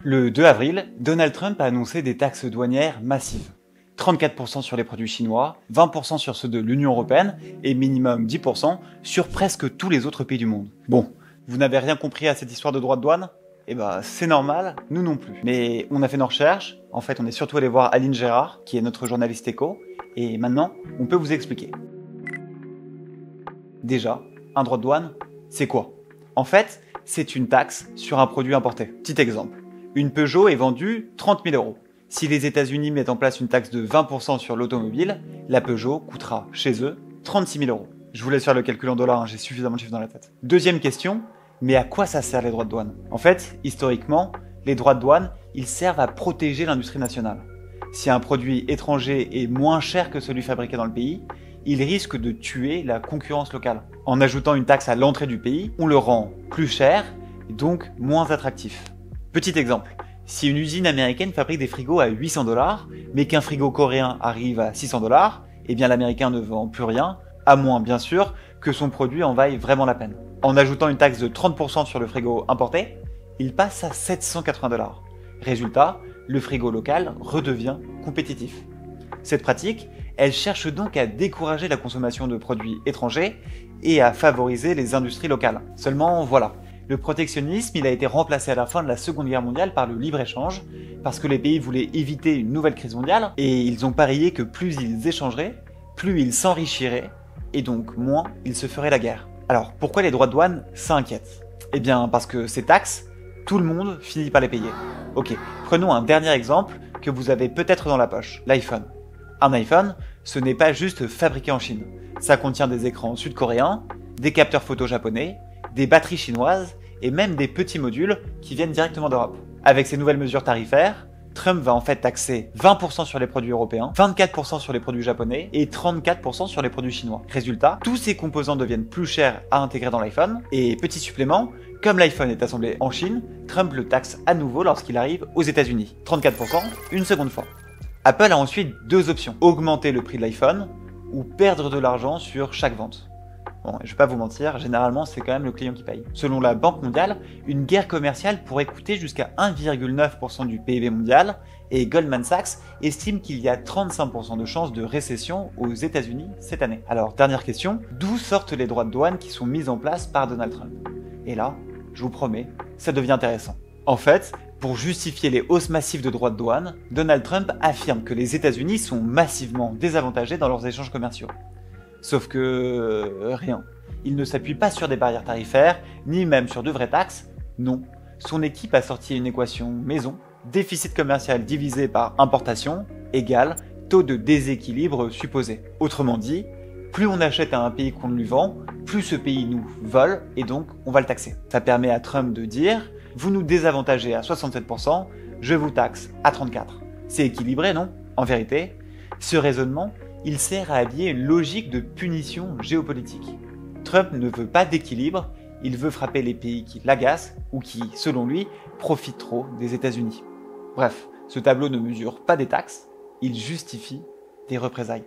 Le 2 avril, Donald Trump a annoncé des taxes douanières massives. 34% sur les produits chinois, 20% sur ceux de l'Union européenne et minimum 10% sur presque tous les autres pays du monde. Bon, vous n'avez rien compris à cette histoire de droits de douane ? Eh ben, c'est normal, nous non plus. Mais on a fait nos recherches, en fait on est surtout allé voir Aline Gérard, qui est notre journaliste éco, et maintenant, on peut vous expliquer. Déjà, un droit de douane, c'est quoi ? En fait, c'est une taxe sur un produit importé. Petit exemple, une Peugeot est vendue 30 000 euros. Si les États-Unis mettent en place une taxe de 20% sur l'automobile, la Peugeot coûtera chez eux 36 000 euros. Je vous laisse faire le calcul en dollars, j'ai suffisamment de chiffres dans la tête. Deuxième question, mais à quoi ça sert les droits de douane ? En fait, historiquement, les droits de douane, ils servent à protéger l'industrie nationale. Si un produit étranger est moins cher que celui fabriqué dans le pays, il risque de tuer la concurrence locale. En ajoutant une taxe à l'entrée du pays, on le rend plus cher et donc moins attractif. Petit exemple, si une usine américaine fabrique des frigos à 800 $, mais qu'un frigo coréen arrive à 600 $, eh bien l'américain ne vend plus rien, à moins bien sûr que son produit en vaille vraiment la peine. En ajoutant une taxe de 30% sur le frigo importé, il passe à 780 $. Résultat, le frigo local redevient compétitif. Cette pratique, elle cherche donc à décourager la consommation de produits étrangers et à favoriser les industries locales. Seulement voilà, le protectionnisme il a été remplacé à la fin de la Seconde Guerre mondiale par le libre-échange, parce que les pays voulaient éviter une nouvelle crise mondiale, et ils ont parié que plus ils échangeraient, plus ils s'enrichiraient, et donc moins ils se feraient la guerre. Alors pourquoi les droits de douane, ça inquiète ? Eh bien parce que ces taxes, tout le monde finit par les payer. Ok, prenons un dernier exemple que vous avez peut-être dans la poche, l'iPhone. Un iPhone, ce n'est pas juste fabriqué en Chine. Ça contient des écrans sud-coréens, des capteurs photo japonais, des batteries chinoises et même des petits modules qui viennent directement d'Europe. Avec ces nouvelles mesures tarifaires, Trump va en fait taxer 20% sur les produits européens, 24% sur les produits japonais et 34% sur les produits chinois. Résultat, tous ces composants deviennent plus chers à intégrer dans l'iPhone. Et petit supplément, comme l'iPhone est assemblé en Chine, Trump le taxe à nouveau lorsqu'il arrive aux États-Unis. 34% une seconde fois. Apple a ensuite deux options, augmenter le prix de l'iPhone ou perdre de l'argent sur chaque vente. Bon, je vais pas vous mentir, généralement c'est quand même le client qui paye. Selon la Banque mondiale, une guerre commerciale pourrait coûter jusqu'à 1,9% du PIB mondial et Goldman Sachs estime qu'il y a 35% de chances de récession aux États-Unis cette année. Alors, dernière question, d'où sortent les droits de douane qui sont mis en place par Donald Trump ? Et là, je vous promets, ça devient intéressant. En fait, pour justifier les hausses massives de droits de douane, Donald Trump affirme que les États-Unis sont massivement désavantagés dans leurs échanges commerciaux. Sauf que rien. Il ne s'appuie pas sur des barrières tarifaires, ni même sur de vraies taxes. Non. Son équipe a sorti une équation maison, déficit commercial divisé par importation, égale taux de déséquilibre supposé. Autrement dit, plus on achète à un pays qu'on lui vend, plus ce pays nous vole et donc on va le taxer. Ça permet à Trump de dire « Vous nous désavantagez à 67%, je vous taxe à 34%. » C'est équilibré, non ? En vérité, ce raisonnement, il sert à habiller une logique de punition géopolitique. Trump ne veut pas d'équilibre, il veut frapper les pays qui l'agacent ou qui, selon lui, profitent trop des États-Unis. Bref, ce tableau ne mesure pas des taxes, il justifie des représailles.